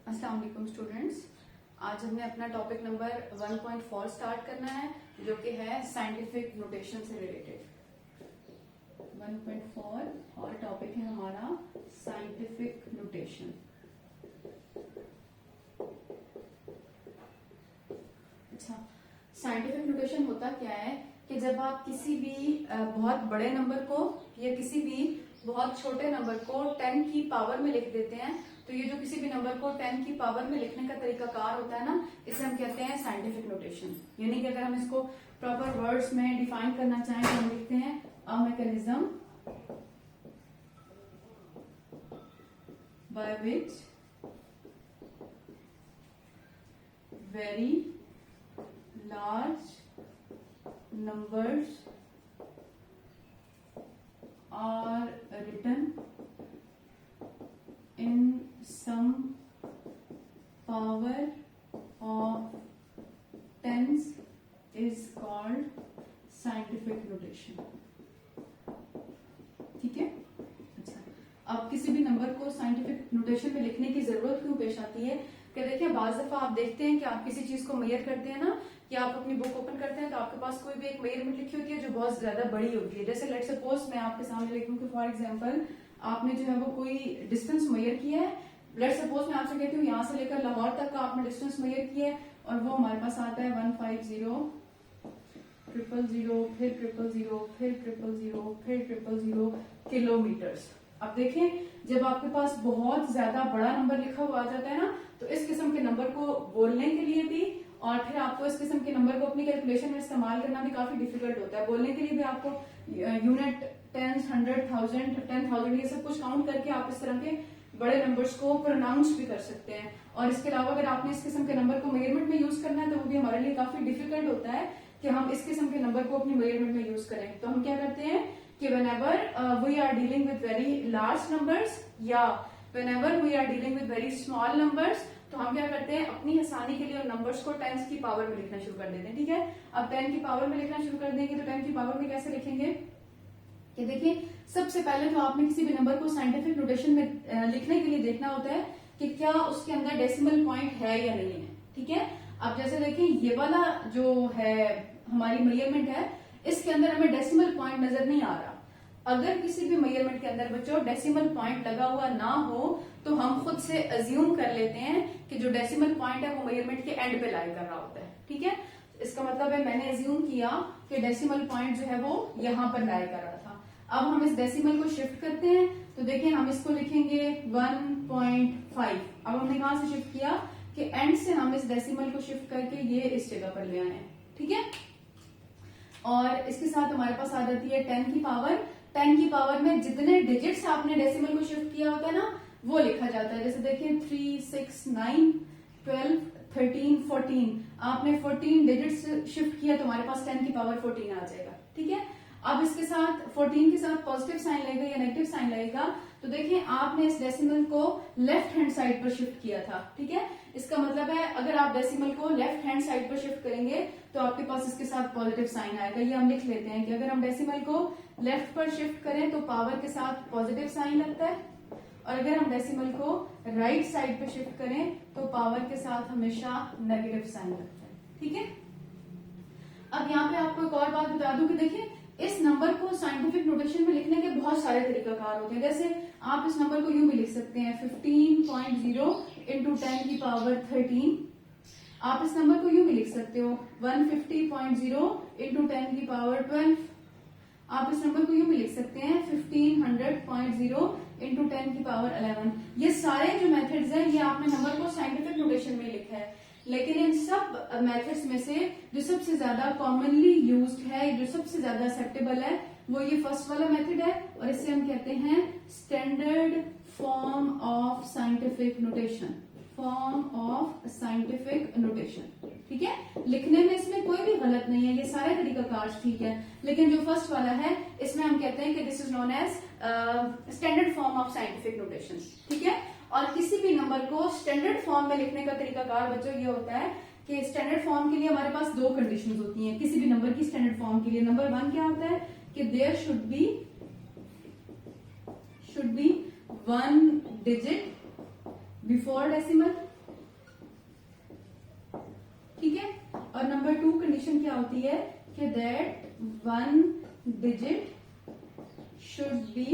अस्सलाम वालेकुम स्टूडेंट्स। आज हमने अपना टॉपिक नंबर 1.4 स्टार्ट करना है जो कि है साइंटिफिक नोटेशन से रिलेटेड 1.4 और टॉपिक है हमारा साइंटिफिक नोटेशन। अच्छा, साइंटिफिक नोटेशन होता क्या है कि जब आप किसी भी बहुत बड़े नंबर को या किसी भी बहुत छोटे नंबर को 10 की पावर में लिख देते हैं, तो ये जो किसी भी नंबर को 10 की पावर में लिखने का तरीकाकार होता है ना, इसे हम कहते हैं साइंटिफिक नोटेशन। यानी कि अगर हम इसको प्रॉपर वर्ड्स में डिफाइन करना चाहें तो हम लिखते हैं a mechanism by which very large numbers are written in some power of tens is called scientific notation। ठीक है। अच्छा, अब किसी भी नंबर को साइंटिफिक नोटेशन में लिखने की जरूरत क्यों पेश आती है कि देखिए बाज दफा आप देखते हैं कि आप किसी चीज को मेजर करते हैं ना, कि आप अपनी बुक ओपन करते हैं तो आपके पास कोई भी एक मेजरमेंट लिखी होती है जो बहुत ज्यादा बड़ी होती है। जैसे लेट सपोज मैं आपके सामने लिखूं कि फॉर एग्जांपल आपने जो है वो कोई डिस्टेंस मेजर किया है। लेट सपोज मैं आपसे कहती हूँ यहाँ से लेकर लाहौर तक का आपने डिस्टेंस मेजर किया है और वो हमारे पास आता है 150 000 फिर 000 फिर 000 फिर 000 किलोमीटर्स। अब देखें जब आपके पास बहुत ज्यादा बड़ा नंबर लिखा हुआ आ जाता है ना, तो इस किस्म के नंबर को बोलने के लिए भी और फिर आपको इस किस्म के नंबर को अपनी कैलकुलेशन में इस्तेमाल करना भी काफी डिफिकल्ट होता है। बोलने के लिए भी आपको यूनिट, टेंस, 100, 1000, 10,000 ये सब कुछ काउंट करके आप इस तरह के बड़े नंबर्स को प्रोनाउंस भी कर सकते हैं। और इसके अलावा अगर आपने इस किस्म के नंबर को मेजरमेंट में यूज करना है तो वो भी हमारे लिए काफी डिफिकल्ट होता है कि हम इस किस्म के नंबर को अपनी मेजरमेंट में यूज करें। तो हम क्या करते हैं कि whenever we are dealing with very large numbers या whenever we are dealing with very small numbers, तो हम क्या करते हैं अपनी आसानी के लिए उन नंबर्स को 10 की पावर में लिखना शुरू कर देते हैं। ठीक है, अब 10 की पावर में लिखना शुरू कर देंगे तो 10 की पावर में कैसे लिखेंगे कि देखिए सबसे पहले तो आपने किसी भी नंबर को साइंटिफिक नोटेशन में लिखने के लिए देखना होता है कि क्या उसके अंदर डेसिमल पॉइंट है या नहीं है। ठीक है, अब जैसे देखिए ये वाला जो है हमारी मेजरमेंट है, इसके अंदर हमें डेसिमल पॉइंट नजर नहीं आ रहा। अगर किसी भी मेजरमेंट के अंदर बच्चों डेसिमल पॉइंट लगा हुआ ना हो तो हम खुद से अज्यूम कर लेते हैं कि जो डेसिमल पॉइंट है वो मेजरमेंट के एंड पे लाई कर रहा होता है। ठीक है, इसका मतलब है मैंने अज्यूम किया कि डेसिमल पॉइंट जो है वो यहाँ पर लाई कर रहा था। अब हम इस डेसिमल को शिफ्ट करते हैं तो देखिए हम इसको लिखेंगे 1.5। अब हमने कहा से शिफ्ट किया कि एंड से हम इस डेसिमल को शिफ्ट करके ये इस जगह पर ले आए हैं। ठीक है, और इसके साथ हमारे पास आ जाती है 10 की पावर। 10 की पावर में जितने डिजिट्स आपने डेसिमल को शिफ्ट किया होता है ना वो लिखा जाता है। जैसे देखिए 3, 6, 9, 12, 13, 14 आपने 14 डिजिट्स शिफ्ट किया तो हमारे पास 10 की पावर 14 आ जाएगा। ठीक है, अब इसके साथ 14 के साथ पॉजिटिव साइन लगेगा या नेगेटिव साइन लगेगा तो देखिए आपने इस डेसिमल को लेफ्ट हैंड साइड पर शिफ्ट किया था। ठीक है, इसका मतलब है अगर आप डेसिमल को लेफ्ट हैंड साइड पर शिफ्ट करेंगे तो आपके पास इसके साथ पॉजिटिव साइन आएगा। ये हम लिख लेते हैं कि अगर हम डेसिमल को लेफ्ट पर शिफ्ट करें तो पावर के साथ पॉजिटिव साइन लगता है और अगर हम डेसिमल को राइट साइड पर शिफ्ट करें तो पावर के साथ हमेशा नेगेटिव साइन लगता है। ठीक है, अब यहाँ पे आपको एक और बात बता दूं कि देखिए इस नंबर को साइंटिफिक नोटेशन में लिखने के बहुत सारे तरीकाकार होते हैं। जैसे आप इस नंबर को यूं भी लिख सकते हैं 15.0 इंटू 10 की पावर 13। आप इस नंबर को यूं भी लिख सकते हो 150.0 इंटू 10 की पावर 12। आप इस नंबर को यूं भी लिख सकते हैं 1500.0 इंटू 10 की पावर 11। ये सारे जो मेथड्स हैं ये आपने नंबर को साइंटिफिक नोटेशन में लिखा है, लेकिन इन सब मेथड्स में से जो सबसे ज्यादा कॉमनली यूज्ड है, जो सबसे ज्यादा एक्सेप्टेबल है वो ये फर्स्ट वाला मेथड है और इसे हम कहते हैं standard form of scientific notation. Form of scientific notation. ठीक है, लिखने में इसमें कोई भी गलत नहीं है, ये सारे तरीकाकार ठीक है, लेकिन जो फर्स्ट वाला है इसमें हम कहते हैं कि this is known as standard form of scientific notation. ठीक है, और किसी भी नंबर को स्टैंडर्ड फॉर्म में लिखने का तरीकाकार बच्चों ये होता है कि स्टैंडर्ड फॉर्म के लिए हमारे पास दो कंडीशंस होती हैं किसी भी नंबर की स्टैंडर्ड फॉर्म के लिए। नंबर 1 क्या होता है कि there should be 1 digit before decimal condition क्या होती है कि that 1 digit should be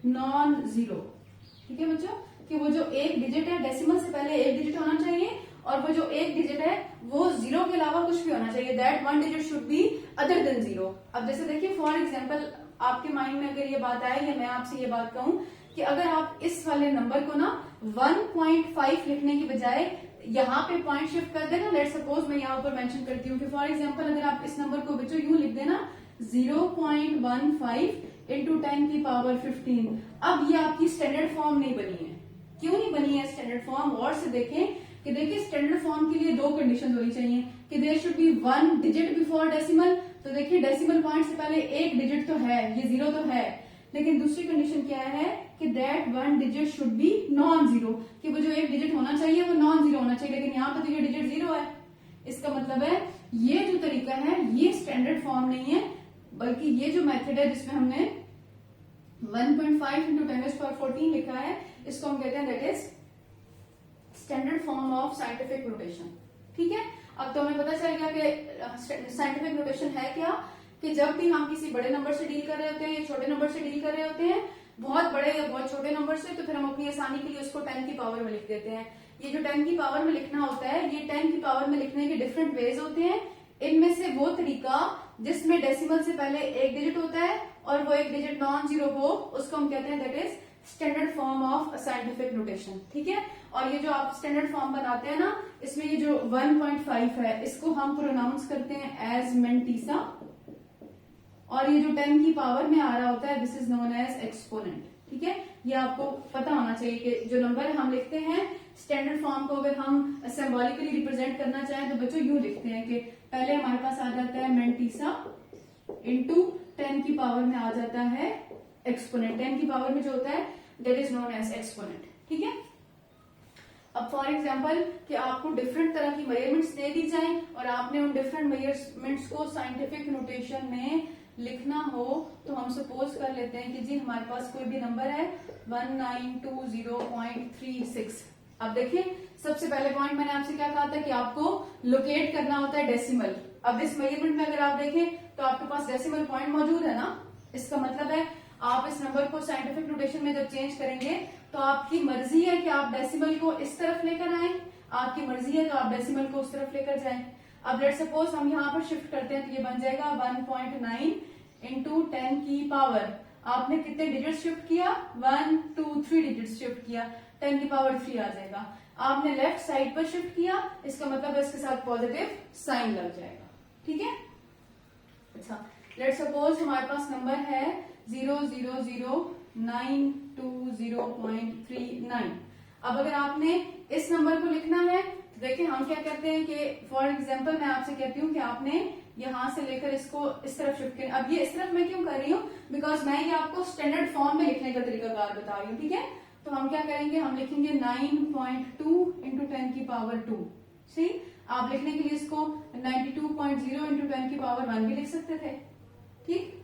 non zero. ठीक है बच्चों, कि वो जो एक डिजिट है डेसिमल से पहले एक डिजिट होना चाहिए, और वो जो एक डिजिट है वो जीरो के अलावा कुछ भी होना चाहिए। That 1 digit should B other than zero. अब जैसे देखिए फॉर एग्जाम्पल आपके माइंड में अगर ये बात आए या मैं आपसे ये बात कहूं कि अगर आप इस वाले नंबर को ना 1.5 लिखने की बजाय यहाँ पे पॉइंट शिफ्ट कर देना, लेट सपोज मैं यहाँ पर मेंशन करती हूँ कि फॉर एग्जाम्पल अगर आप इस नंबर को बच्चों यूं लिख देना 0.15 इंटू 10 की पावर 15। अब ये आपकी स्टैंडर्ड फॉर्म नहीं बनी है। क्यों नहीं बनी है स्टैंडर्ड फॉर्म? और से देखें कि देखिए स्टैंडर्ड फॉर्म के लिए दो कंडीशन होनी चाहिए कि there should be 1 digit before decimal. तो देखिए डेसिमल पॉइंट से पहले एक डिजिट तो है, ये जीरो तो है, लेकिन दूसरी कंडीशन क्या है कि that 1 digit should be non zero, कि वो जो एक डिजिट होना चाहिए वो नॉन जीरो होना चाहिए, लेकिन यहाँ पर तो ये डिजिट जीरो है। इसका मतलब है ये जो तरीका है ये स्टैंडर्ड फॉर्म नहीं है, बल्कि ये जो मेथड है जिसमें हमने 1.5 इंटू 10⁻14 लिखा है, इसको हम कहते हैं that is standard form of scientific notation. ठीक है, अब तो हमें पता चल गया कि साइंटिफिक नोटेशन है क्या, कि जब भी हम किसी बड़े नंबर से डील कर रहे होते हैं या छोटे नंबर से डील कर रहे होते हैं, बहुत बड़े या बहुत छोटे नंबर से, तो फिर हम अपनी आसानी के लिए उसको 10 की पावर में लिख देते हैं। ये जो 10 की पावर में लिखना होता है, ये 10 की पावर में लिखने के डिफरेंट वेज होते हैं। इनमें से वो तरीका जिसमें डेसिमल से पहले एक डिजिट होता है और वो एक डिजिट नॉन जीरो हो, उसको हम कहते हैं that is standard form of scientific notation. ठीक है, और ये जो आप स्टैंडर्ड फॉर्म बनाते हैं ना, इसमें ये जो 1.5 है इसको हम प्रोनाउंस करते हैं एज मेंटीसा, और ये जो 10 की पावर में आ रहा होता है this is known as exponent. ठीक है, ये आपको पता होना चाहिए कि जो नंबर हम लिखते हैं स्टैंडर्ड फॉर्म को अगर हम सिंबॉलिकली रिप्रेजेंट करना चाहें तो बच्चों यूं लिखते हैं कि पहले हमारे पास आ जाता है मेंटीसा इंटू 10 की पावर में आ जाता है एक्सपोनेंट। 10 की पावर में जो होता है that is known as exponent. ठीक है, अब फॉर एग्जाम्पल कि आपको डिफरेंट तरह की मेजरमेंट्स दे दी जाएं और आपने उन डिफरेंट मेजरमेंट्स को साइंटिफिक नोटेशन में लिखना हो, तो हम सपोज कर लेते हैं कि जी हमारे पास कोई भी नंबर है 1920.36। अब देखिए सबसे पहले पॉइंट मैंने आपसे क्या कहा था कि आपको लोकेट करना होता है डेसिमल। अब इस मेजरमेंट में अगर आप देखें तो आपके पास डेसिमल पॉइंट मौजूद है ना, इसका मतलब है आप इस नंबर को साइंटिफिक नोटेशन में जब चेंज करेंगे तो आपकी मर्जी है कि आप डेसिमल को इस तरफ लेकर आए, आपकी मर्जी है तो आप डेसिमल को उस तरफ लेकर जाएं। अब लेट सपोज हम यहाँ पर शिफ्ट करते हैं तो ये बन जाएगा 1.9 इंटू 10 की पावर। आपने कितने डिजिट शिफ्ट किया? 1 2 3 डिजिट शिफ्ट किया, 10 की पावर 3 आ जाएगा। आपने लेफ्ट साइड पर शिफ्ट किया, इसका मतलब है इसके साथ पॉजिटिव साइन लग जाएगा। ठीक है, अच्छा लेट सपोज हमारे पास नंबर है 0009220.39। अब अगर आपने इस नंबर को लिखना है तो देखिए हम क्या करते हैं कि फॉर एग्जांपल मैं आपसे कहती हूँ कि आपने यहां से लेकर इसको इस तरफ शिफ्ट करें। अब ये इस तरफ मैं क्यों कर रही हूँ? बिकॉज मैं ये आपको स्टैंडर्ड फॉर्म में लिखने का तरीकाकार बता रही हूँ। ठीक है, तो हम क्या करेंगे, हम लिखेंगे 9.2 इंटू 10 की पावर 2। सही, आप लिखने के लिए इसको 92.0 इंटू 10 की पावर 1 भी लिख सकते थे। ठीक,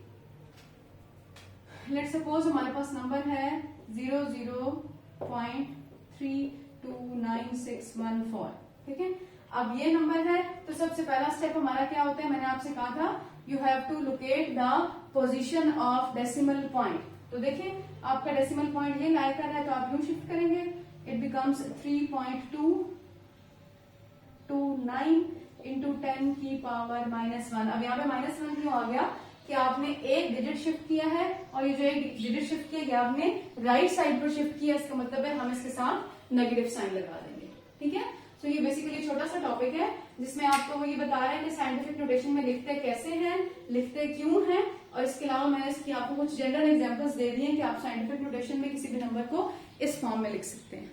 लेट सपोज हमारे पास नंबर है 00.329614। ठीक है, अब ये नंबर है तो सबसे पहला स्टेप हमारा क्या होता है, मैंने आपसे कहा था you have to locate the position of decimal point. तो देखिए आपका डेसिमल पॉइंट ये लाई कर रहा है तो आप यूं शिफ्ट करेंगे, इट बिकम्स 3.229 इंटू 10 की पावर -1। अब यहाँ पे -1 क्यों आ गया कि आपने एक डिजिट शिफ्ट किया है और ये जो एक डिजिट शिफ्ट किया गया आपने राइट साइड पर शिफ्ट किया, इसका मतलब है हम इसके साथ नेगेटिव साइन लगा देंगे। ठीक है, तो ये बेसिकली छोटा सा टॉपिक है जिसमें आपको वो ये बता रहा है कि साइंटिफिक नोटेशन में लिखते कैसे हैं, लिखते क्यों हैं, और इसके अलावा मैंने इसकी आपको कुछ जनरल एग्जांपल्स दे दिए कि आप साइंटिफिक नोटेशन में किसी भी नंबर को इस फॉर्म में लिख सकते हैं।